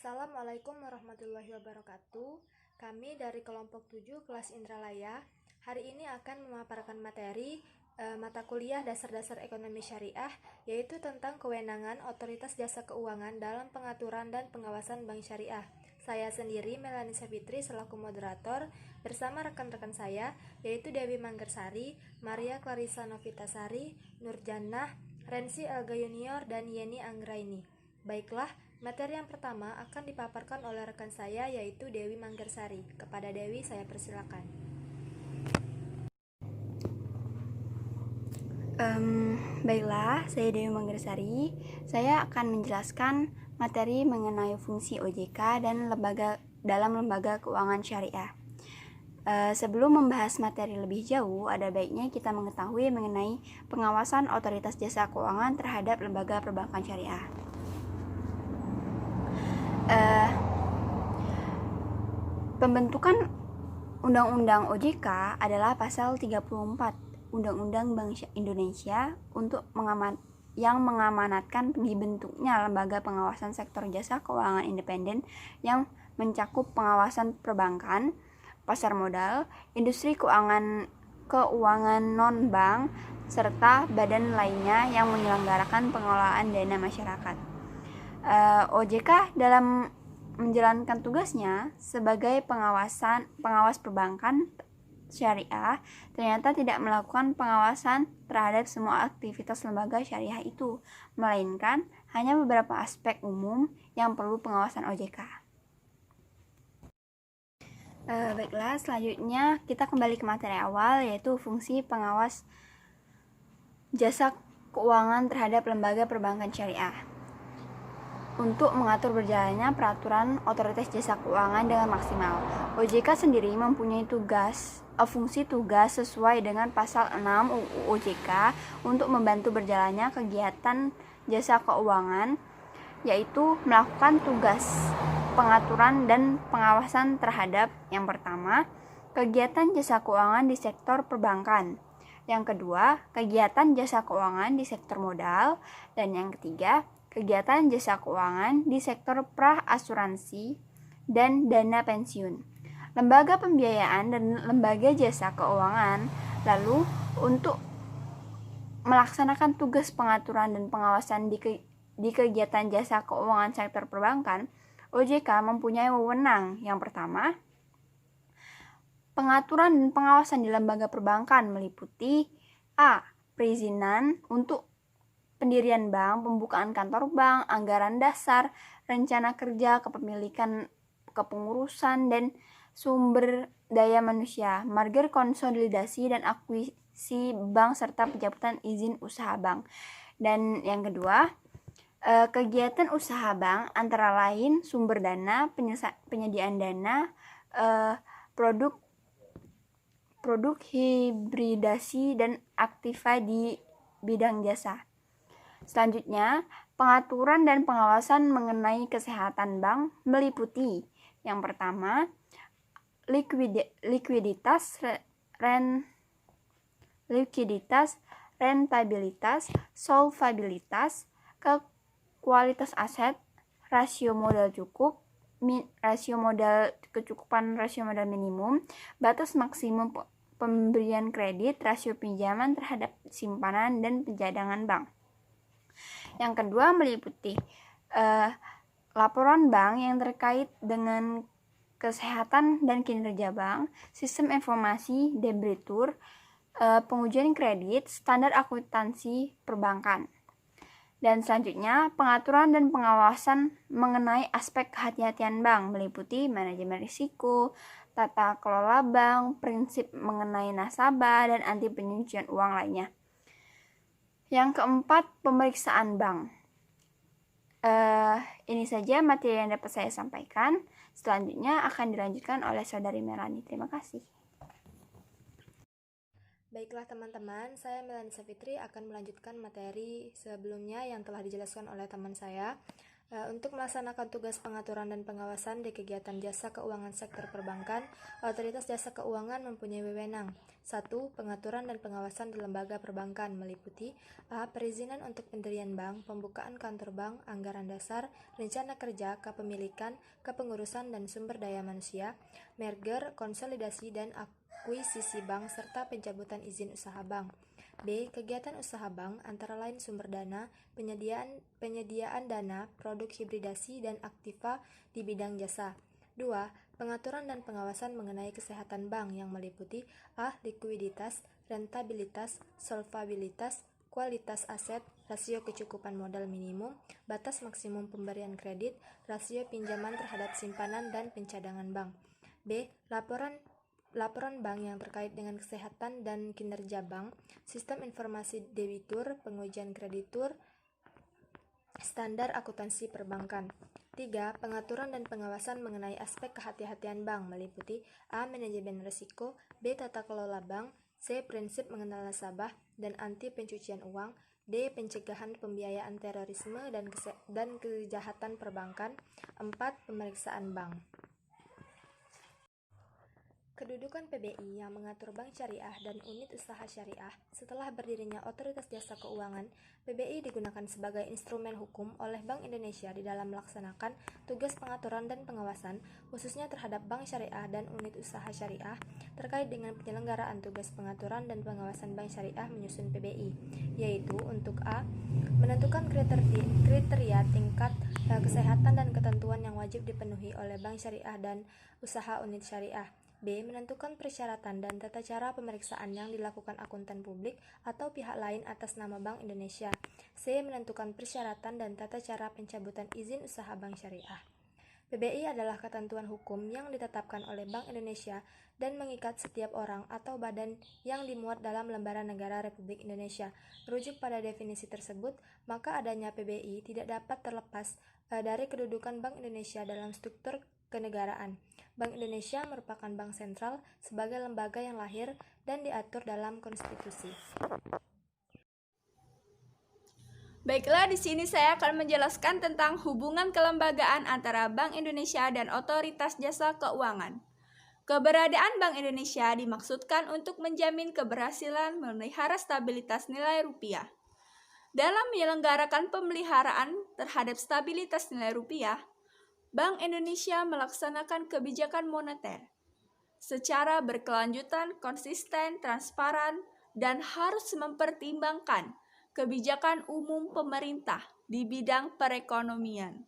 Assalamualaikum warahmatullahi wabarakatuh. Kami dari kelompok 7 kelas Indralaya hari ini akan memaparkan materi mata kuliah dasar-dasar ekonomi syariah, yaitu tentang kewenangan otoritas jasa keuangan dalam pengaturan dan pengawasan bank syariah. Saya sendiri Melanie Savitri selaku moderator bersama rekan-rekan saya, yaitu Dewi Manggersari, Maria Clarissa Novitasari, Nurjannah, Rensi Elga Junior, dan Yeni Anggraini. Baiklah, materi yang pertama akan dipaparkan oleh rekan saya, yaitu Dewi Manggersari. Kepada Dewi saya persilakan. Baiklah, saya Dewi Manggersari. Saya akan menjelaskan materi mengenai fungsi OJK dan dalam lembaga keuangan syariah. Sebelum membahas materi lebih jauh, ada baiknya kita mengetahui mengenai pengawasan otoritas jasa keuangan terhadap lembaga perbankan syariah. Pembentukan Undang-Undang OJK adalah pasal 34 Undang-Undang Bank Indonesia untuk yang mengamanatkan dibentuknya lembaga pengawasan sektor jasa keuangan independen yang mencakup pengawasan perbankan, pasar modal, industri keuangan non-bank, serta badan lainnya yang menyelenggarakan pengelolaan dana masyarakat. OJK dalam menjalankan tugasnya sebagai pengawas perbankan syariah ternyata tidak melakukan pengawasan terhadap semua aktivitas lembaga syariah itu, melainkan hanya beberapa aspek umum yang perlu pengawasan OJK. Baiklah, selanjutnya kita kembali ke materi awal, yaitu fungsi pengawas jasa keuangan terhadap lembaga perbankan syariah. Untuk mengatur berjalannya peraturan otoritas jasa keuangan dengan maksimal, OJK sendiri mempunyai fungsi tugas sesuai dengan pasal 6 UU OJK untuk membantu berjalannya kegiatan jasa keuangan, yaitu melakukan tugas pengaturan dan pengawasan terhadap yang pertama, kegiatan jasa keuangan di sektor perbankan, yang kedua, kegiatan jasa keuangan di sektor modal, dan yang ketiga, kegiatan jasa keuangan di sektor pra-asuransi dan dana pensiun, lembaga pembiayaan dan lembaga jasa keuangan. Lalu, untuk melaksanakan tugas pengaturan dan pengawasan di kegiatan jasa keuangan sektor perbankan, OJK mempunyai wewenang. Yang pertama, pengaturan dan pengawasan di lembaga perbankan meliputi A. Perizinan untuk pendirian bank, pembukaan kantor bank, anggaran dasar, rencana kerja, kepemilikan, kepengurusan, dan sumber daya manusia, merger, konsolidasi, dan akuisisi bank, serta pencabutan izin usaha bank. Dan yang kedua, kegiatan usaha bank antara lain sumber dana, penyediaan dana, produk hibridasi, dan aktiva di bidang jasa. Selanjutnya, pengaturan dan pengawasan mengenai kesehatan bank meliputi yang pertama, likuiditas, rentabilitas, solvabilitas, kualitas aset, rasio modal kecukupan, rasio modal minimum, batas maksimum pemberian kredit, rasio pinjaman terhadap simpanan dan pencadangan bank. Yang kedua meliputi laporan bank yang terkait dengan kesehatan dan kinerja bank, sistem informasi debitur, pengujian kredit, standar akuntansi perbankan. Dan selanjutnya, pengaturan dan pengawasan mengenai aspek kehati-hatian bank meliputi manajemen risiko, tata kelola bank, prinsip mengenai nasabah, dan anti pencucian uang lainnya. Yang keempat, pemeriksaan bank. Ini saja materi yang dapat saya sampaikan. Selanjutnya akan dilanjutkan oleh Saudari Melanie. Terima kasih. Baiklah teman-teman, saya Melanie Savitri akan melanjutkan materi sebelumnya yang telah dijelaskan oleh teman saya. Untuk melaksanakan tugas pengaturan dan pengawasan di kegiatan jasa keuangan sektor perbankan, Otoritas Jasa Keuangan mempunyai wewenang. 1. Pengaturan dan pengawasan di lembaga perbankan meliputi A. Perizinan untuk pendirian bank, pembukaan kantor bank, anggaran dasar, rencana kerja, kepemilikan, kepengurusan dan sumber daya manusia, merger, konsolidasi dan akuisisi bank, serta pencabutan izin usaha bank. B. Kegiatan usaha bank antara lain sumber dana, penyediaan dana, produk hibridasi, dan aktiva di bidang jasa. 2. Pengaturan dan pengawasan mengenai kesehatan bank yang meliputi A. Likuiditas, rentabilitas, solvabilitas, kualitas aset, rasio kecukupan modal minimum, batas maksimum pemberian kredit, rasio pinjaman terhadap simpanan dan pencadangan bank. B. Laporan bank yang terkait dengan kesehatan dan kinerja bank, sistem informasi debitur, pengujian kreditur, standar akuntansi perbankan. 3. Pengaturan dan pengawasan mengenai aspek kehati-hatian bank meliputi A. Manajemen risiko, B. Tata kelola bank, C. Prinsip mengenal nasabah dan anti pencucian uang, D. Pencegahan pembiayaan terorisme dan kejahatan perbankan. 4. Pemeriksaan bank. Kedudukan PBI yang mengatur bank syariah dan unit usaha syariah. Setelah berdirinya Otoritas Jasa Keuangan, PBI digunakan sebagai instrumen hukum oleh Bank Indonesia di dalam melaksanakan tugas pengaturan dan pengawasan, khususnya terhadap bank syariah dan unit usaha syariah, terkait dengan penyelenggaraan tugas pengaturan dan pengawasan bank syariah menyusun PBI, yaitu untuk A. Menentukan kriteria tingkat kesehatan dan ketentuan yang wajib dipenuhi oleh bank syariah dan usaha unit syariah. B. Menentukan persyaratan dan tata cara pemeriksaan yang dilakukan akuntan publik atau pihak lain atas nama Bank Indonesia. C. Menentukan persyaratan dan tata cara pencabutan izin usaha bank syariah. PBI adalah ketentuan hukum yang ditetapkan oleh Bank Indonesia dan mengikat setiap orang atau badan yang dimuat dalam Lembaran Negara Republik Indonesia. Merujuk pada definisi tersebut, maka adanya PBI tidak dapat terlepas dari kedudukan Bank Indonesia dalam struktur kenegaraan. Bank Indonesia merupakan bank sentral sebagai lembaga yang lahir dan diatur dalam konstitusi. Baiklah, di sini saya akan menjelaskan tentang hubungan kelembagaan antara Bank Indonesia dan Otoritas Jasa Keuangan. Keberadaan Bank Indonesia dimaksudkan untuk menjamin keberhasilan memelihara stabilitas nilai rupiah. Dalam menyelenggarakan pemeliharaan terhadap stabilitas nilai rupiah, Bank Indonesia melaksanakan kebijakan moneter secara berkelanjutan, konsisten, transparan, dan harus mempertimbangkan kebijakan umum pemerintah di bidang perekonomian.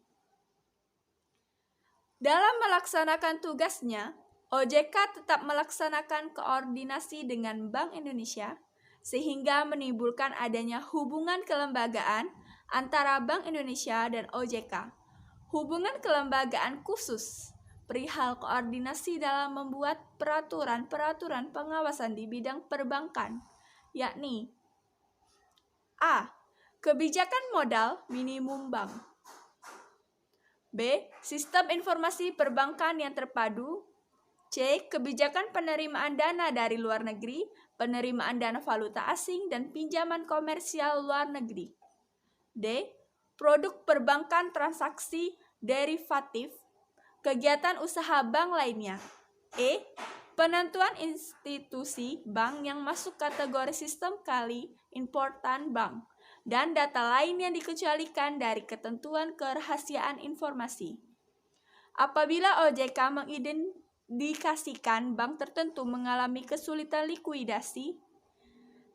Dalam melaksanakan tugasnya, OJK tetap melaksanakan koordinasi dengan Bank Indonesia sehingga menimbulkan adanya hubungan kelembagaan antara Bank Indonesia dan OJK. Hubungan kelembagaan khusus perihal koordinasi dalam membuat peraturan-peraturan pengawasan di bidang perbankan, yakni A. Kebijakan modal minimum bank, B. Sistem informasi perbankan yang terpadu, C. Kebijakan penerimaan dana dari luar negeri, penerimaan dana valuta asing, dan pinjaman komersial luar negeri, D. Produk perbankan transaksi derivatif, kegiatan usaha bank lainnya, E. Penentuan institusi bank yang masuk kategori sistem kali important bank, dan data lain yang dikecualikan dari ketentuan kerahasiaan informasi. Apabila OJK mengindikasikan bank tertentu mengalami kesulitan likuidasi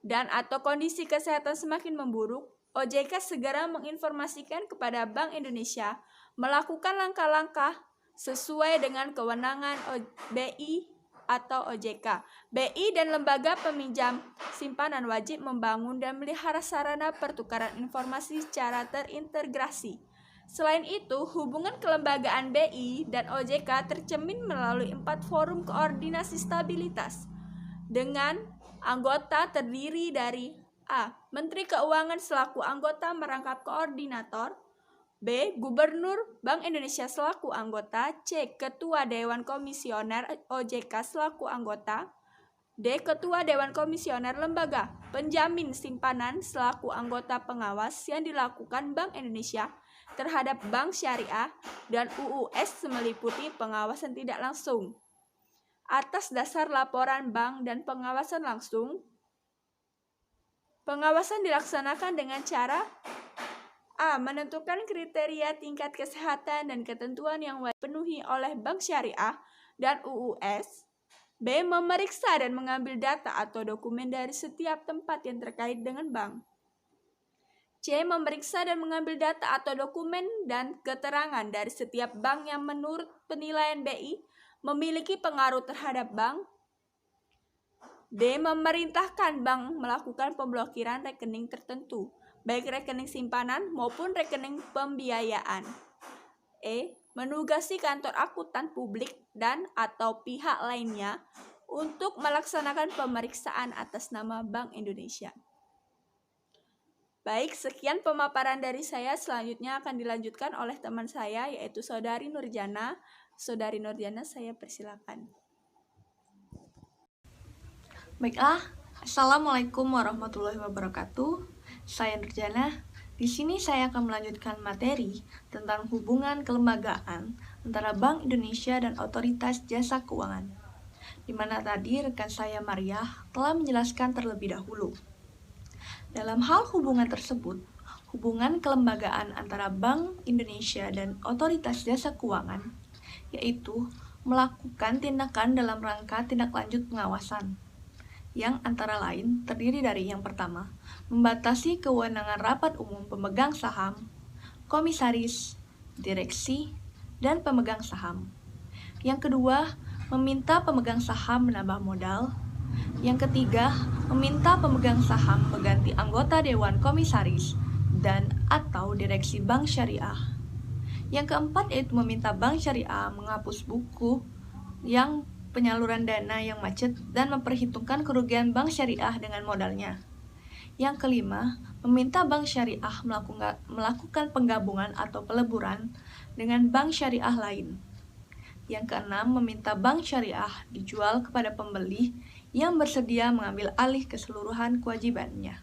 dan atau kondisi kesehatan semakin memburuk, OJK segera menginformasikan kepada Bank Indonesia melakukan langkah-langkah sesuai dengan kewenangan BI atau OJK. BI dan lembaga peminjam simpanan wajib membangun dan melihara sarana pertukaran informasi secara terintegrasi. Selain itu, hubungan kelembagaan BI dan OJK tercermin melalui 4 forum koordinasi stabilitas dengan anggota terdiri dari A. Menteri Keuangan selaku anggota merangkap koordinator, B. Gubernur Bank Indonesia selaku anggota, C. Ketua Dewan Komisioner OJK selaku anggota, D. Ketua Dewan Komisioner Lembaga Penjamin Simpanan selaku anggota pengawas yang dilakukan Bank Indonesia terhadap bank syariah dan UUS meliputi pengawasan tidak langsung. Atas dasar laporan bank dan pengawasan langsung, pengawasan dilaksanakan dengan cara A. Menentukan kriteria tingkat kesehatan dan ketentuan yang wajib dipenuhi oleh bank syariah dan UUS. B. Memeriksa dan mengambil data atau dokumen dari setiap tempat yang terkait dengan bank. C. Memeriksa dan mengambil data atau dokumen dan keterangan dari setiap bank yang menurut penilaian BI memiliki pengaruh terhadap bank. D. Memerintahkan bank melakukan pemblokiran rekening tertentu, baik rekening simpanan maupun rekening pembiayaan. E. Menugasi kantor akuntan publik dan atau pihak lainnya untuk melaksanakan pemeriksaan atas nama Bank Indonesia. Baik, sekian pemaparan dari saya. Selanjutnya akan dilanjutkan oleh teman saya, yaitu Saudari Nurjana. Saudari Nurjana, saya persilakan. Baiklah, Assalamualaikum warahmatullahi wabarakatuh. Saya Nurjana. Di sini saya akan melanjutkan materi tentang hubungan kelembagaan antara Bank Indonesia dan Otoritas Jasa Keuangan, di mana tadi rekan saya Maria telah menjelaskan terlebih dahulu. Dalam hal hubungan tersebut, hubungan kelembagaan antara Bank Indonesia dan Otoritas Jasa Keuangan, yaitu melakukan tindakan dalam rangka tindak lanjut pengawasan, yang antara lain terdiri dari yang pertama, membatasi kewenangan rapat umum pemegang saham, komisaris, direksi, dan pemegang saham. Yang kedua, meminta pemegang saham menambah modal. Yang ketiga, meminta pemegang saham mengganti anggota Dewan Komisaris dan atau Direksi Bank Syariah. Yang keempat yaitu meminta Bank Syariah menghapus buku yang penyaluran dana yang macet dan memperhitungkan kerugian Bank Syariah dengan modalnya. Yang kelima, meminta Bank Syariah melakukan penggabungan atau peleburan dengan Bank Syariah lain. Yang keenam, meminta Bank Syariah dijual kepada pembeli yang bersedia mengambil alih keseluruhan kewajibannya.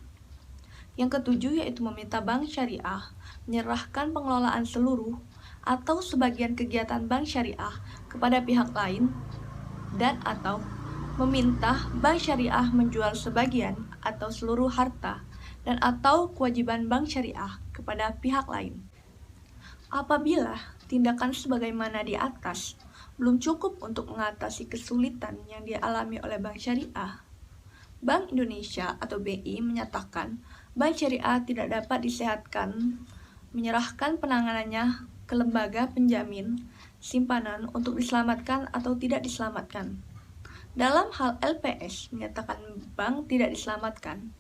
Yang ketujuh yaitu meminta Bank Syariah menyerahkan pengelolaan seluruh atau sebagian kegiatan Bank Syariah kepada pihak lain dan atau meminta Bank Syariah menjual sebagian atau seluruh harta dan atau kewajiban Bank Syariah kepada pihak lain. Apabila tindakan sebagaimana di atas belum cukup untuk mengatasi kesulitan yang dialami oleh Bank Syariah, Bank Indonesia atau BI menyatakan Bank Syariah tidak dapat disehatkan menyerahkan penanganannya ke lembaga penjamin simpanan untuk diselamatkan atau tidak diselamatkan. Dalam hal LPS menyatakan bank tidak diselamatkan,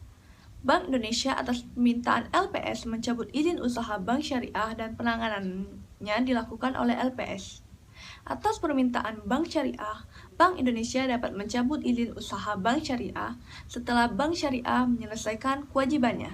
Bank Indonesia atas permintaan LPS mencabut izin usaha Bank Syariah dan penanganannya dilakukan oleh LPS. Atas permintaan Bank Syariah, Bank Indonesia dapat mencabut izin usaha Bank Syariah setelah Bank Syariah menyelesaikan kewajibannya.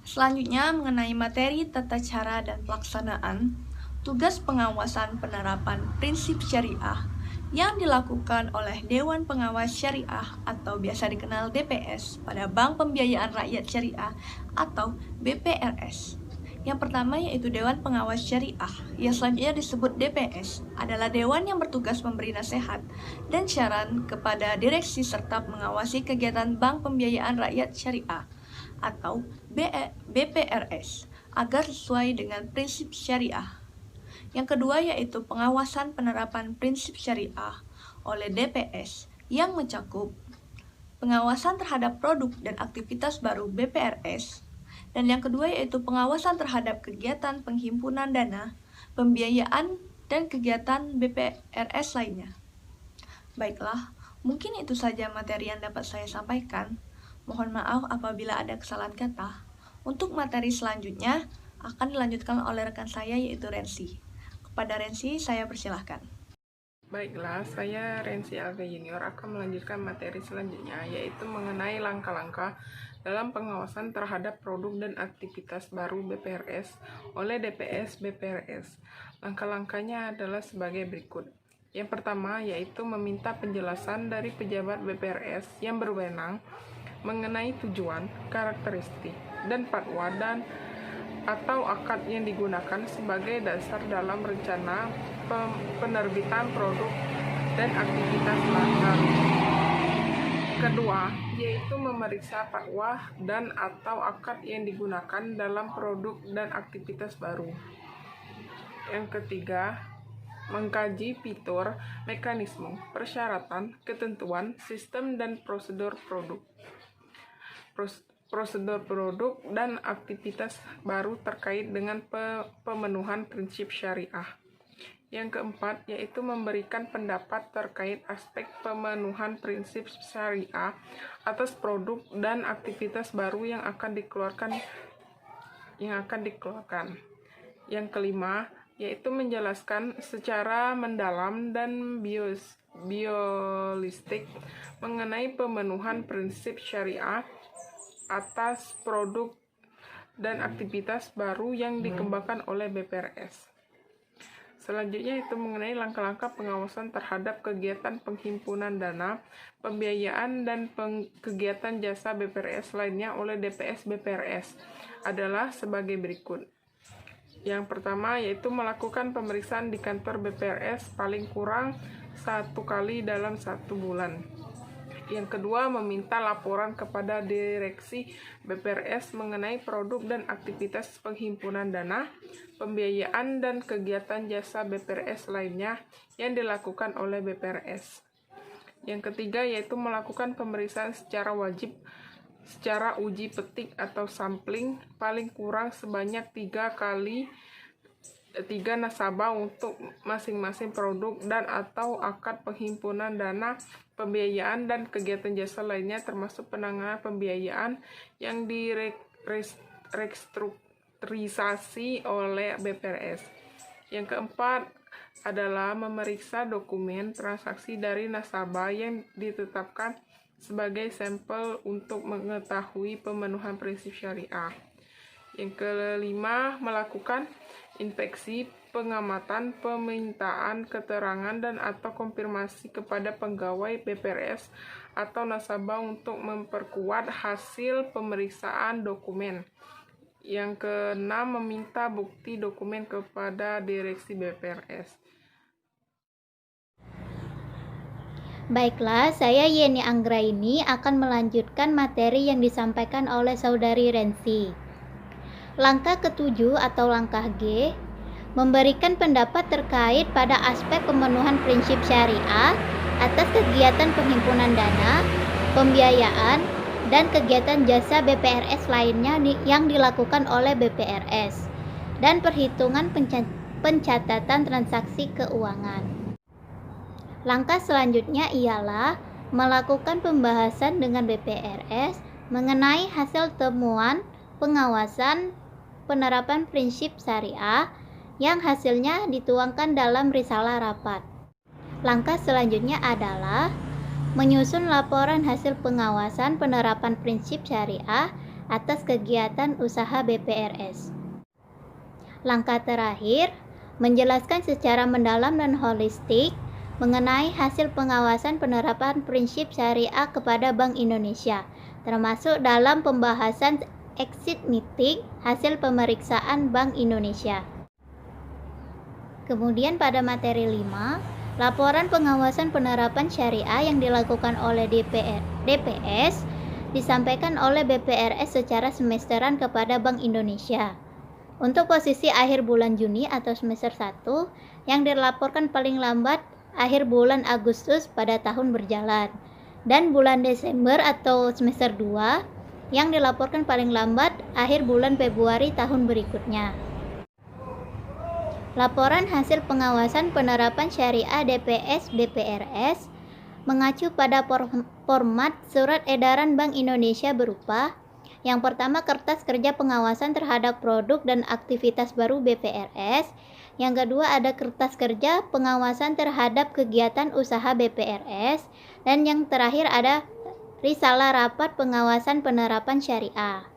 Selanjutnya mengenai materi tata cara dan pelaksanaan tugas pengawasan penerapan prinsip syariah yang dilakukan oleh Dewan Pengawas Syariah atau biasa dikenal DPS pada Bank Pembiayaan Rakyat Syariah atau BPRS. Yang pertama yaitu Dewan Pengawas Syariah, yang selanjutnya disebut DPS, adalah dewan yang bertugas memberi nasihat dan saran kepada direksi serta mengawasi kegiatan Bank Pembiayaan Rakyat Syariah atau BPRS agar sesuai dengan prinsip syariah. Yang kedua yaitu pengawasan penerapan prinsip syariah oleh DPS yang mencakup pengawasan terhadap produk dan aktivitas baru BPRS, dan yang kedua yaitu pengawasan terhadap kegiatan penghimpunan dana, pembiayaan, dan kegiatan BPRS lainnya. Baiklah, mungkin itu saja materi yang dapat saya sampaikan. Mohon maaf apabila ada kesalahan kata. Untuk materi selanjutnya akan dilanjutkan oleh rekan saya yaitu Rensi. Kepada Rensi, saya persilahkan. Baiklah, saya Rensi Alga Junior akan melanjutkan materi selanjutnya, yaitu mengenai langkah-langkah dalam pengawasan terhadap produk dan aktivitas baru BPRS oleh DPS BPRS. Langkah-langkahnya adalah sebagai berikut. Yang pertama, yaitu meminta penjelasan dari pejabat BPRS yang berwenang mengenai tujuan, karakteristik, dan fatwa dan atau akad yang digunakan sebagai dasar dalam rencana penerbitan produk dan aktivitas baru. Kedua, yaitu memeriksa fatwa dan atau akad yang digunakan dalam produk dan aktivitas baru. Yang ketiga, mengkaji fitur, mekanisme, persyaratan, ketentuan, sistem dan prosedur produk. Prosedur produk dan aktivitas baru terkait dengan pemenuhan prinsip syariah. Yang keempat, yaitu memberikan pendapat terkait aspek pemenuhan prinsip syariah atas produk dan aktivitas baru yang akan dikeluarkan. Yang kelima, yaitu menjelaskan secara mendalam dan biolistik mengenai pemenuhan prinsip syariah atas produk dan aktivitas baru yang dikembangkan oleh BPRS. Selanjutnya itu mengenai langkah-langkah pengawasan terhadap kegiatan penghimpunan dana, pembiayaan, dan kegiatan jasa BPRS lainnya oleh DPS BPRS adalah sebagai berikut. Yang pertama yaitu melakukan pemeriksaan di kantor BPRS paling kurang 1 kali dalam 1 bulan. Yang kedua, meminta laporan kepada direksi BPRS mengenai produk dan aktivitas penghimpunan dana, pembiayaan, dan kegiatan jasa BPRS lainnya yang dilakukan oleh BPRS. Yang ketiga, yaitu melakukan pemeriksaan secara wajib secara uji petik atau sampling paling kurang sebanyak 3 nasabah untuk masing-masing produk dan atau akad penghimpunan dana, pembiayaan, dan kegiatan jasa lainnya termasuk penanganan pembiayaan yang direstrukturisasi oleh BPRS. Yang keempat adalah memeriksa dokumen transaksi dari nasabah yang ditetapkan sebagai sampel untuk mengetahui pemenuhan prinsip syariah. Yang kelima, melakukan inspeksi, pengamatan, permintaan keterangan dan atau konfirmasi kepada pegawai BPRS atau nasabah untuk memperkuat hasil pemeriksaan dokumen. Yang keenam, meminta bukti dokumen kepada direksi BPRS. Baiklah, saya Yeni Anggraini akan melanjutkan materi yang disampaikan oleh Saudari Rensi. Langkah ketujuh atau langkah G, memberikan pendapat terkait pada aspek pemenuhan prinsip syariah atas kegiatan penghimpunan dana, pembiayaan, dan kegiatan jasa BPRS lainnya yang dilakukan oleh BPRS, dan perhitungan pencatatan transaksi keuangan. Langkah selanjutnya ialah melakukan pembahasan dengan BPRS mengenai hasil temuan pengawasan penerapan prinsip syariah yang hasilnya dituangkan dalam risalah rapat. Langkah selanjutnya adalah menyusun laporan hasil pengawasan penerapan prinsip syariah atas kegiatan usaha BPRS. Langkah terakhir, menjelaskan secara mendalam dan holistik mengenai hasil pengawasan penerapan prinsip syariah kepada Bank Indonesia, termasuk dalam pembahasan exit meeting hasil pemeriksaan Bank Indonesia. Kemudian pada materi 5, laporan pengawasan penerapan syariah yang dilakukan oleh DPS disampaikan oleh BPRS secara semesteran kepada Bank Indonesia. Untuk posisi akhir bulan Juni atau semester 1 yang dilaporkan paling lambat akhir bulan Agustus pada tahun berjalan, dan bulan Desember atau semester 2 yang dilaporkan paling lambat akhir bulan Februari tahun berikutnya. Laporan hasil pengawasan penerapan syariah DPS BPRS mengacu pada format surat edaran Bank Indonesia berupa: yang pertama, kertas kerja pengawasan terhadap produk dan aktivitas baru BPRS. Yang kedua, ada kertas kerja pengawasan terhadap kegiatan usaha BPRS. Dan yang terakhir ada risalah rapat pengawasan penerapan syariah.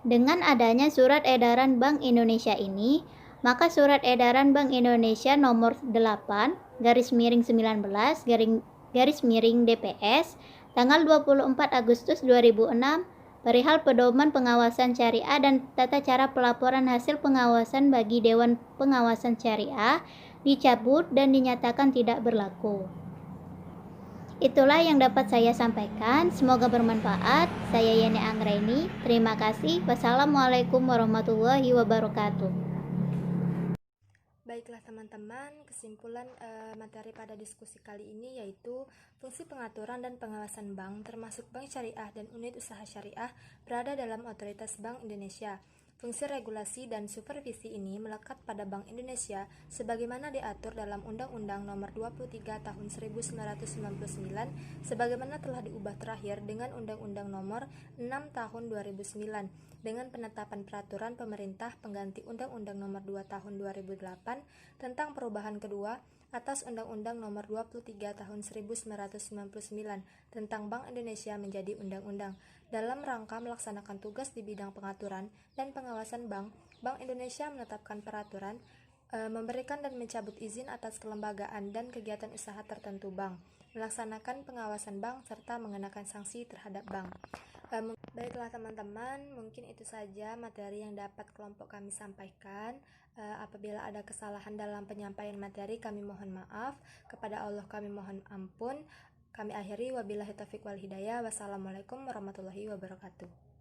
Dengan adanya surat edaran Bank Indonesia ini, maka surat edaran Bank Indonesia nomor 8/19/DPS tanggal 24 Agustus 2006 perihal pedoman pengawasan syariah dan tata cara pelaporan hasil pengawasan bagi Dewan Pengawasan Syariah dicabut dan dinyatakan tidak berlaku. Itulah yang dapat saya sampaikan. Semoga bermanfaat. Saya Yani Anggraini. Terima kasih. Wassalamualaikum warahmatullahi wabarakatuh. Baiklah teman-teman, kesimpulan materi pada diskusi kali ini yaitu fungsi pengaturan dan pengawasan bank termasuk bank syariah dan unit usaha syariah berada dalam otoritas Bank Indonesia. Fungsi regulasi dan supervisi ini melekat pada Bank Indonesia sebagaimana diatur dalam Undang-Undang Nomor 23 Tahun 1999 sebagaimana telah diubah terakhir dengan Undang-Undang Nomor 6 Tahun 2009 dengan penetapan peraturan pemerintah pengganti Undang-Undang Nomor 2 Tahun 2008 tentang perubahan kedua atas Undang-Undang Nomor 23 Tahun 1999 tentang Bank Indonesia menjadi undang-undang. Dalam rangka melaksanakan tugas di bidang pengaturan dan pengawasan bank, Bank Indonesia menetapkan peraturan, memberikan dan mencabut izin atas kelembagaan dan kegiatan usaha tertentu bank, melaksanakan pengawasan bank serta mengenakan sanksi terhadap bank. Baiklah teman-teman, mungkin itu saja materi yang dapat kelompok kami sampaikan. Apabila ada kesalahan dalam penyampaian materi, kami mohon maaf. Kepada Allah kami mohon ampun. Kami akhiri, wabillahi taufiq wal hidayah. Wassalamualaikum warahmatullahi wabarakatuh.